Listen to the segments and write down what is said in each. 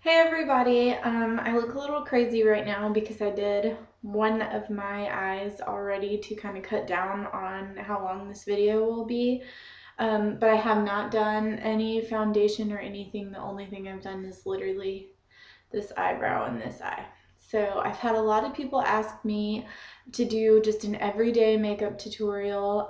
Hey everybody, I look a little crazy right now because I did one of my eyes already to kind of cut down on how long this video will be. But I have not done any foundation or anything. The only thing I've done is literally this eyebrow and this eye. So I've had a lot of people ask me to do just an everyday makeup tutorial.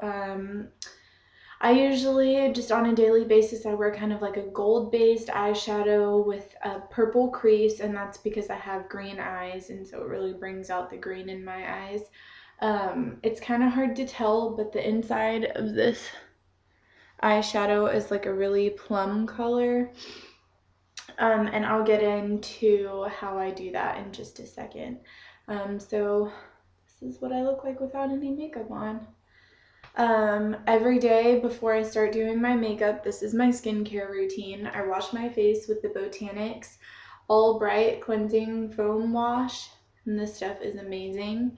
I usually, just on a daily basis, I wear kind of like a gold-based eyeshadow with a purple crease, and that's because I have green eyes, and so it really brings out the green in my eyes. It's kind of hard to tell, but the inside of this eyeshadow is like a really plum color. And I'll get into how I do that in just a second. So this is what I look like without any makeup on. Every day before I start doing my makeup, this is my skincare routine. I wash my face with the Botanics All Bright Cleansing Foam Wash, and this stuff is amazing.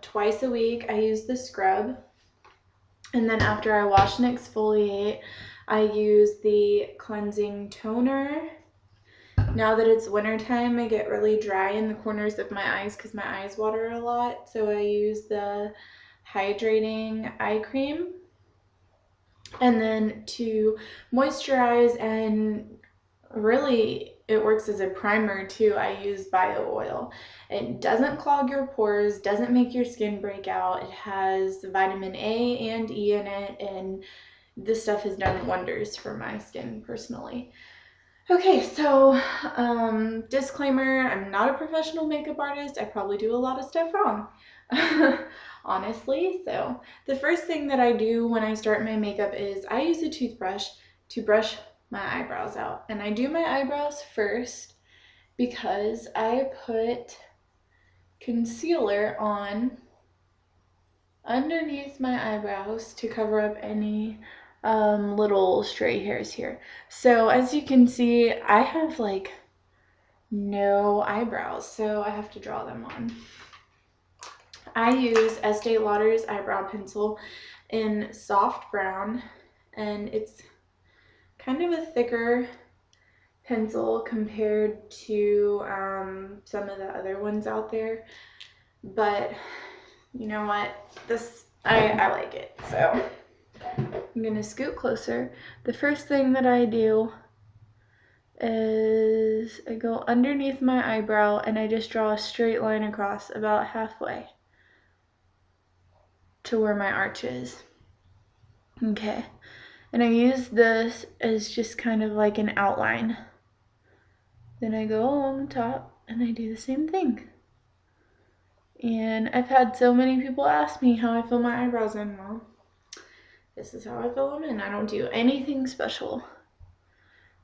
Twice a week, I use the scrub, and then after I wash and exfoliate, I use the cleansing toner. Now that it's wintertime, I get really dry in the corners of my eyes because my eyes water a lot, so I use the hydrating eye cream. And then to moisturize, and really it works as a primer too, I use bio oil. It doesn't clog your pores, doesn't make your skin break out. It has vitamin A and E in it, and this stuff has done wonders for my skin personally. Okay, so disclaimer, I'm not a professional makeup artist. I probably do a lot of stuff wrong, honestly. So the first thing that I do when I start my makeup is I use a toothbrush to brush my eyebrows out. And I do my eyebrows first because I put concealer on underneath my eyebrows to cover up any little stray hairs here. So as you can see, I have like no eyebrows, so I have to draw them on. I use Estee Lauder's eyebrow pencil in soft brown, and it's kind of a thicker pencil compared to some of the other ones out there, but you know what, I like it. So I'm gonna scoot closer. The first thing that I do is I go underneath my eyebrow and I just draw a straight line across about halfway to where my arch is. Okay, and I use this as just kind of like an outline. Then I go along the top and I do the same thing. And I've had so many people ask me how I fill my eyebrows in. Well, this is how I fill them in. I don't do anything special.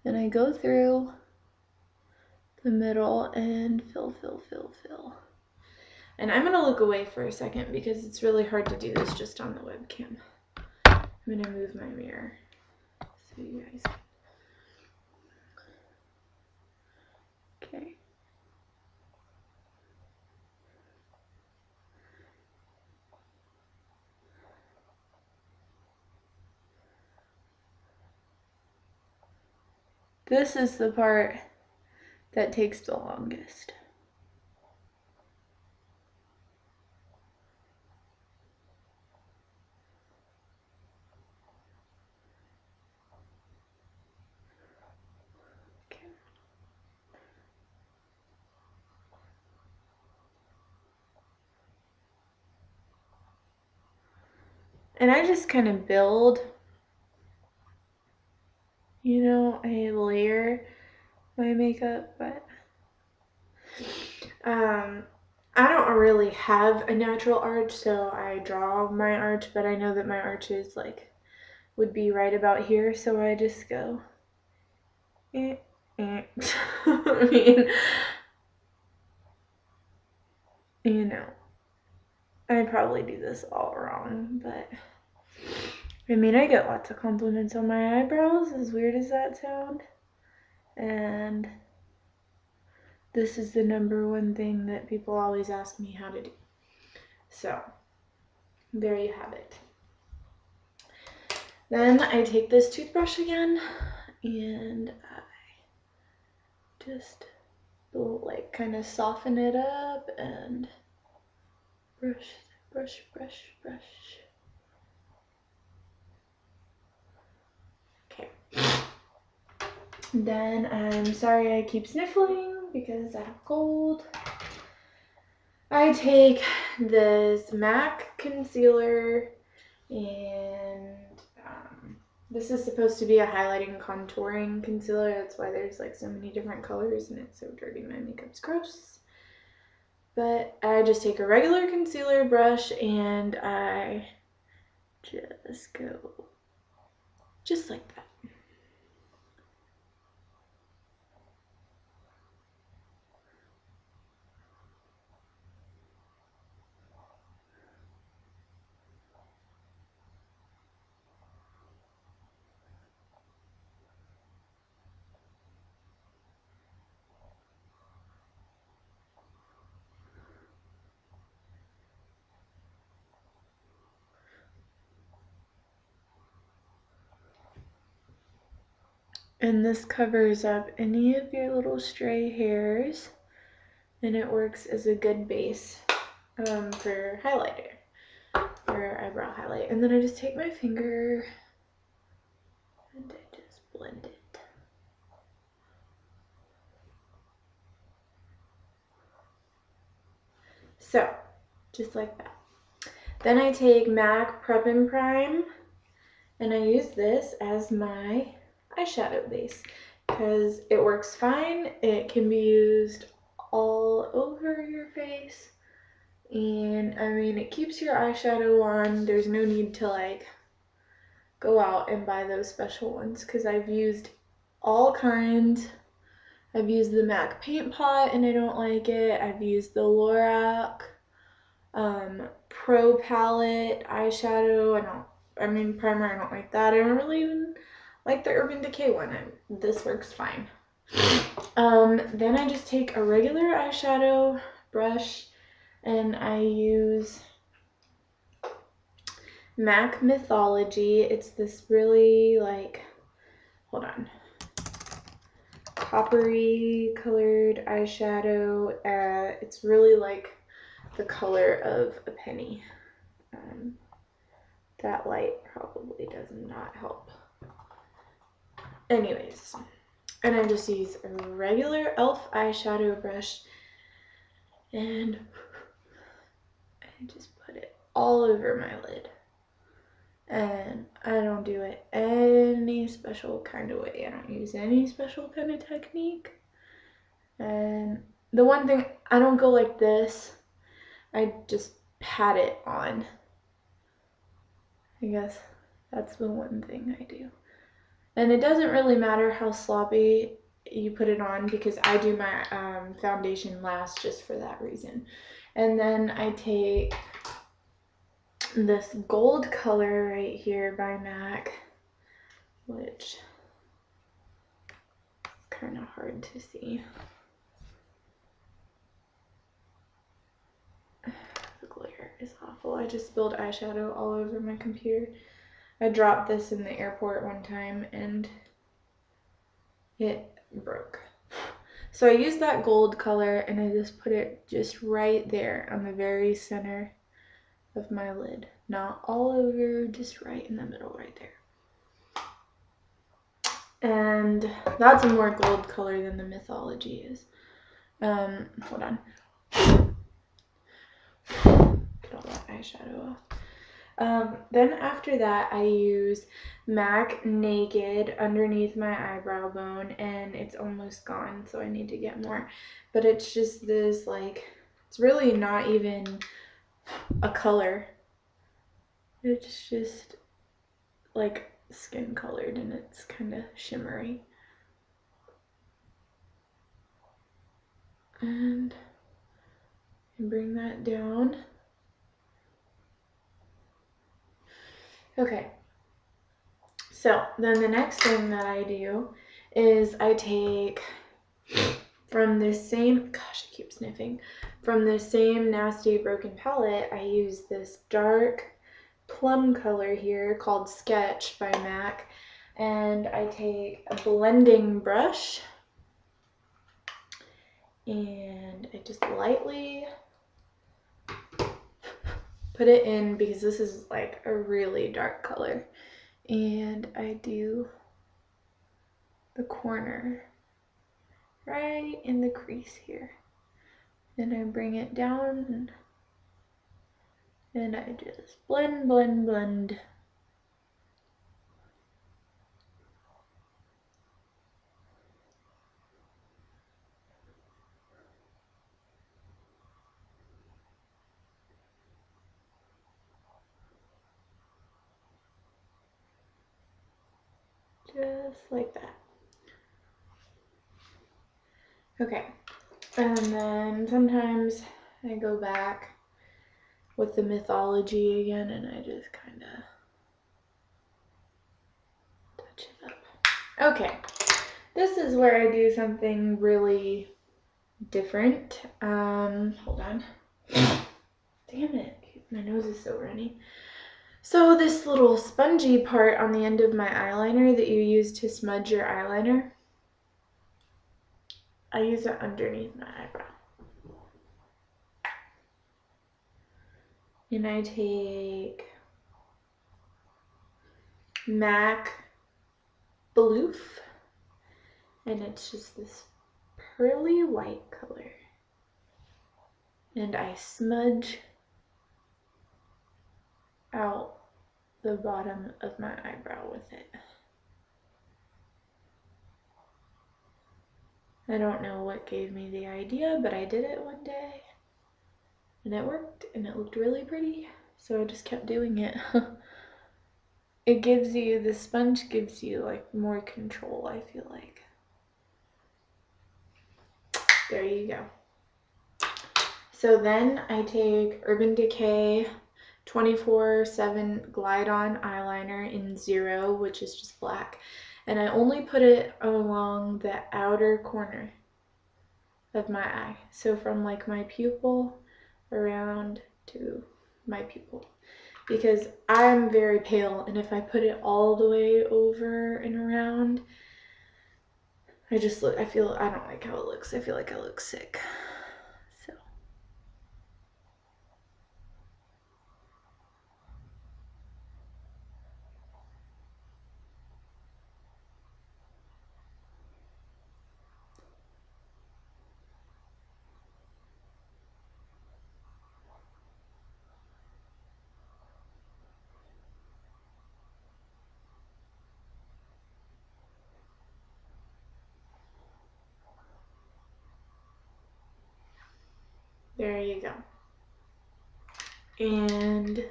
Then I go through the middle and fill. And I'm going to look away for a second because it's really hard to do this just on the webcam. I'm going to move my mirror so you guys can. Okay. This is the part that takes the longest. Okay. And I just kind of build, you know, I layer my makeup, but I don't really have a natural arch, so I draw my arch, but I know that my arch is like would be right about here, so I just go I mean, you know, I probably do this all wrong, but I mean, I get lots of compliments on my eyebrows, as weird as that sound, and this is the number one thing that people always ask me how to do. So there you have it. Then I take this toothbrush again and I just like kind of soften it up and brush, brush, brush, brush. Okay. Then I'm sorry I keep sniffling because I have cold. I take this MAC concealer, and this is supposed to be a highlighting contouring concealer. That's why there's like so many different colors and it's so dirty. My makeup's gross. But I just take a regular concealer brush and I just go just like that. And this covers up any of your little stray hairs, and it works as a good base for highlighter, for eyebrow highlight. And then I just take my finger and I just blend it. So, just like that. Then I take MAC Prep and Prime, and I use this as my eyeshadow base because it works fine. It can be used all over your face, and I mean, it keeps your eyeshadow on. There's no need to like go out and buy those special ones because I've used all kinds. I've used the MAC Paint Pot and I don't like it. I've used the Lorac Pro Palette eyeshadow. Primer, I don't like that. I don't really even like the Urban Decay one. This works fine. Then I just take a regular eyeshadow brush and I use MAC Mythology. It's this really like, hold on, coppery colored eyeshadow. It's really like the color of a penny. That light probably does not help. Anyways, and I just use a regular e.l.f. eyeshadow brush and I just put it all over my lid. And I don't do it any special kind of way. I don't use any special kind of technique. And the one thing, I don't go like this. I just pat it on. I guess that's the one thing I do. And it doesn't really matter how sloppy you put it on because I do my foundation last just for that reason. And then I take this gold color right here by MAC, which is kind of hard to see. The glare is awful. I just spilled eyeshadow all over my computer. I dropped this in the airport one time and it broke. So I used that gold color and I just put it just right there on the very center of my lid. Not all over, just right in the middle right there. And that's a more gold color than the Mythology is. Hold on. Get all that eyeshadow off. Then after that, I use MAC Naked underneath my eyebrow bone, and it's almost gone, so I need to get more. But it's just this, like, it's really not even a color. It's just, like, skin colored, and it's kind of shimmery. And bring that down. Okay, so then the next thing that I do is I take from this same, gosh, I keep sniffing, from this same Nasty Broken palette, I use this dark plum color here called Sketch by MAC, and I take a blending brush and I just lightly put it in because this is like a really dark color, and I do the corner right in the crease here, and I bring it down and I just blend, blend, blend. Just like that. Okay, and then sometimes I go back with the Mythology again and I just kind of touch it up. Okay, this is where I do something really different. Hold on. Damn it, my nose is so runny. So this little spongy part on the end of my eyeliner that you use to smudge your eyeliner, I use it underneath my eyebrow. And I take MAC Bloof, and it's just this pearly white color. And I smudge out the bottom of my eyebrow with it. I don't know what gave me the idea, but I did it one day and it worked and it looked really pretty, so I just kept doing it. It gives you, the sponge gives you like more control, I feel like. There you go. So then I take Urban Decay 24/7 Glide On eyeliner in 0, which is just black, and I only put it along the outer corner of my eye, so from like my pupil around to my pupil, because I'm very pale, and if I put it all the way over and around, I don't like how it looks. I feel like I look sick. So there you go. And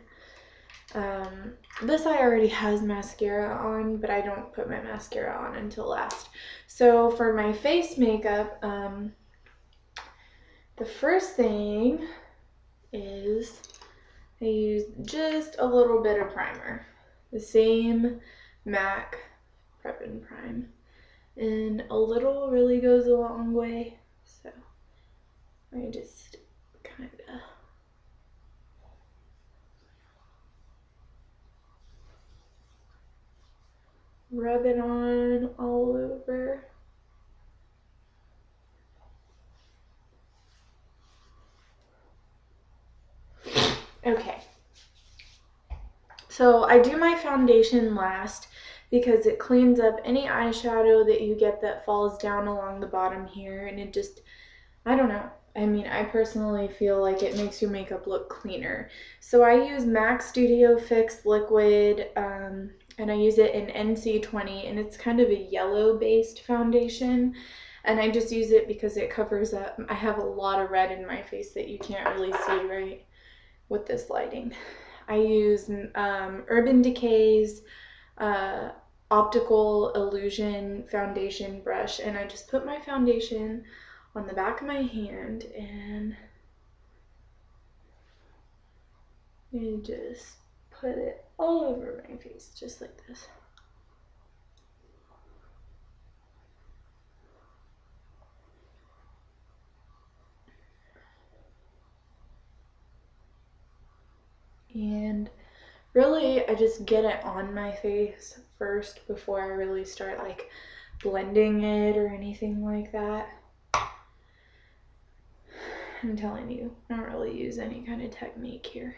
this eye already has mascara on, but I don't put my mascara on until last. So for my face makeup, the first thing is I use just a little bit of primer. The same MAC Prep and Prime. And a little really goes a long way. So I just kind of rub it on all over. Okay. So I do my foundation last because it cleans up any eyeshadow that you get that falls down along the bottom here, and it just, I don't know. I mean, I personally feel like it makes your makeup look cleaner. So I use MAC Studio Fix Liquid, and I use it in NC20, and it's kind of a yellow-based foundation. And I just use it because it covers up, I have a lot of red in my face that you can't really see right with this lighting. I use Urban Decay's Optical Illusion foundation brush, and I just put my foundation on the back of my hand and just put it all over my face, just like this. And really, I just get it on my face first before I really start like blending it or anything like that. I'm telling you, I don't really use any kind of technique here.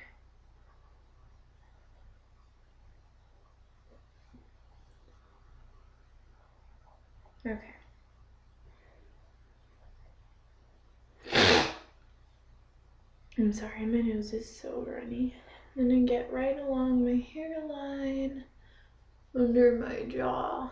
Okay. I'm sorry, my nose is so runny. And I get right along my hairline, under my jaw.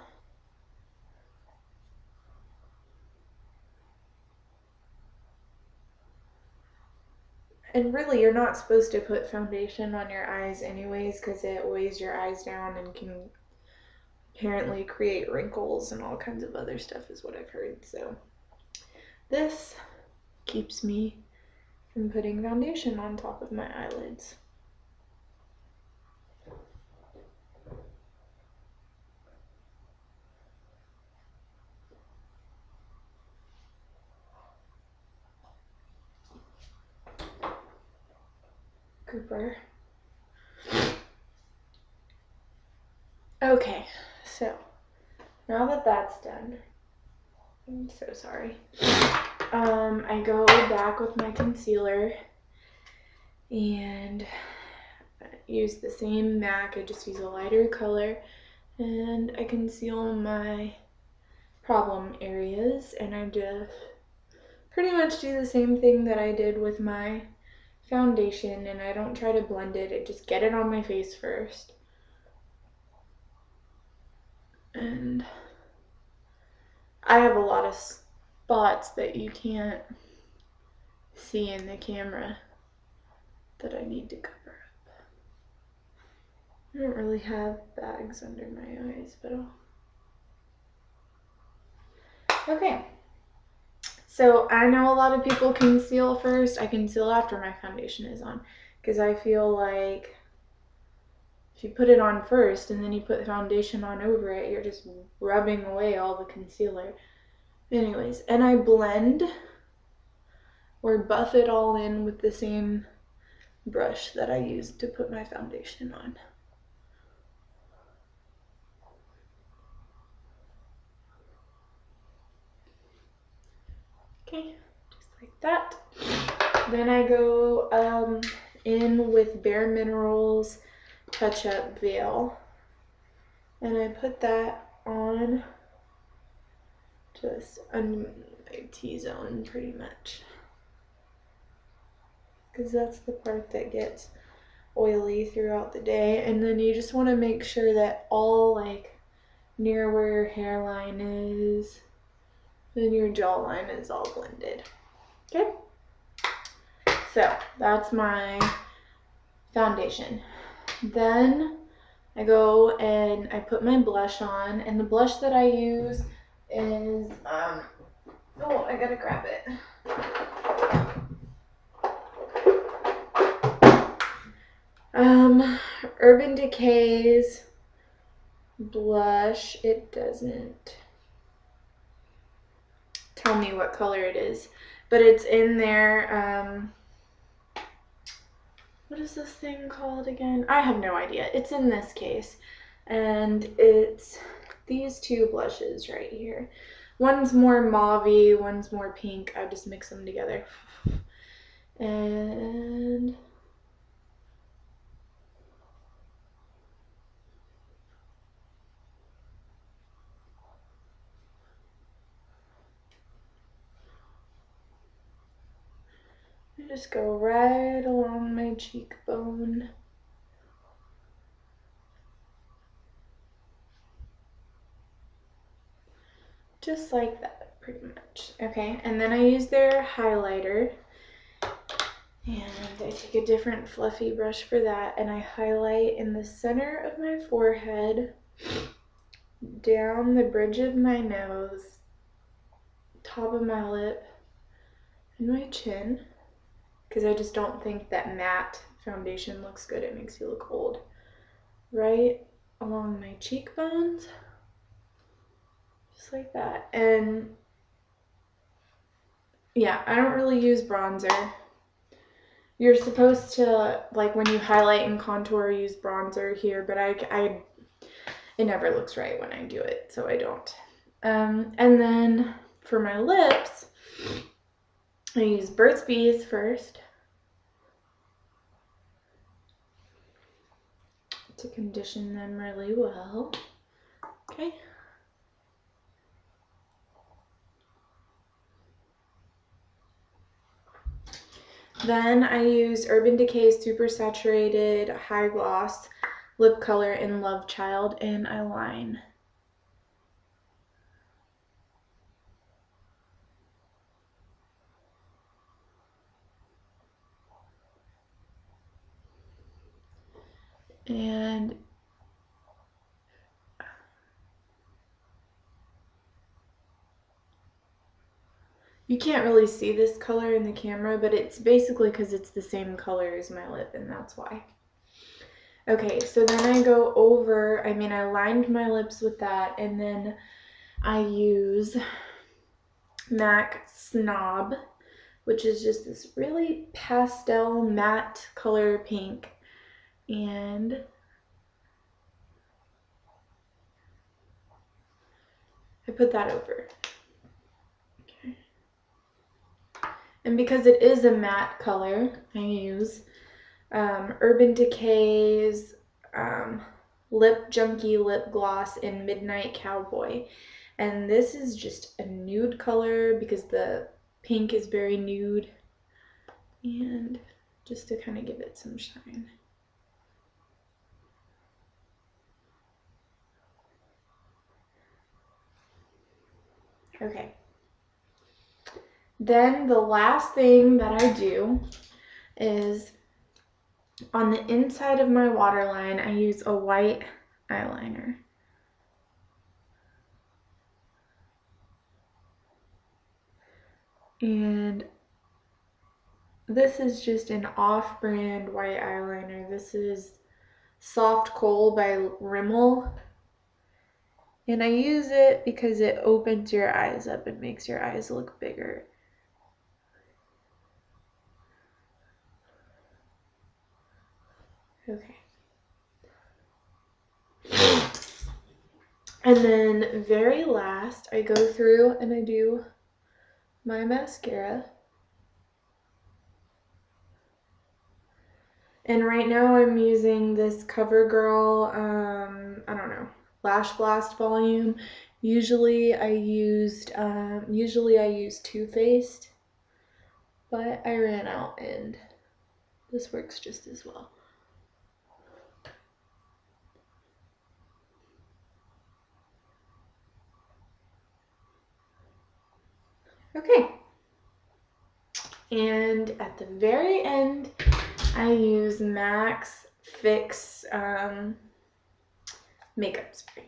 And really, you're not supposed to put foundation on your eyes anyways, because it weighs your eyes down and can apparently create wrinkles and all kinds of other stuff is what I've heard. So this keeps me from putting foundation on top of my eyelids. Cooper. Okay, so now that that's done, I'm so sorry. I go back with my concealer and use the same MAC. I just use a lighter color and I conceal my problem areas, and I just pretty much do the same thing that I did with my foundation, and I don't try to blend it. I just get it on my face first. And I have a lot of spots that you can't see in the camera that I need to cover up. I don't really have bags under my eyes, but okay. So I know a lot of people conceal first. I conceal after my foundation is on, because I feel like if you put it on first and then you put the foundation on over it, you're just rubbing away all the concealer. Anyways, and I blend or buff it all in with the same brush that I used to put my foundation on. Okay, just like that. Then I go in with Bare Minerals Touch Up Veil, and I put that on just under my T-zone pretty much, because that's the part that gets oily throughout the day. And then you just want to make sure that all like near where your hairline is and your jawline is all blended. Okay, so that's my foundation. Then I go and I put my blush on, and the blush that I use is oh, I gotta grab it. Urban Decay's blush. It doesn't tell me what color it is, but it's in there. What is this thing called again? I have no idea. It's in this case, and it's these two blushes right here. One's more mauve-y, one's more pink. I just mix them together. And I just go right along my cheekbone. Just like that, pretty much. Okay, and then I use their highlighter, and I take a different fluffy brush for that, and I highlight in the center of my forehead, down the bridge of my nose, top of my lip, and my chin, because I just don't think that matte foundation looks good. It makes you look old. Right along my cheekbones, just like that. And yeah, I don't really use bronzer. You're supposed to, like when you highlight and contour, use bronzer here, but it never looks right when I do it, so I don't. And then for my lips, I use Burt's Bees first to condition them really well. Okay. Then I use Urban Decay's Super Saturated High Gloss Lip Color in Love Child, and I line. And you can't really see this color in the camera, but it's basically because it's the same color as my lip, and that's why. Okay, so then I go over, I lined my lips with that, and then I use MAC Snob, which is just this really pastel matte color pink. And I put that over. Okay. And because it is a matte color, I use Urban Decay's Lip Junkie Lip Gloss in Midnight Cowboy. And this is just a nude color because the pink is very nude. And just to kind of give it some shine. Okay. Then the last thing that I do is on the inside of my waterline, I use a white eyeliner. And this is just an off-brand white eyeliner. This is Soft Kohl by Rimmel. And I use it because it opens your eyes up and makes your eyes look bigger. Okay. And then very last, I go through and I do my mascara. And right now I'm using this CoverGirl, I don't know, Lash Blast volume. Usually I use Too Faced, but I ran out and this works just as well. Okay. And at the very end, I use MAC's Fix makeup spray.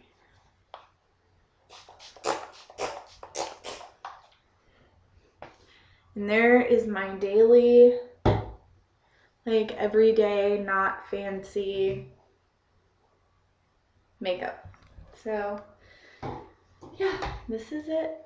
And there is my daily, like everyday, not fancy makeup. So yeah, this is it.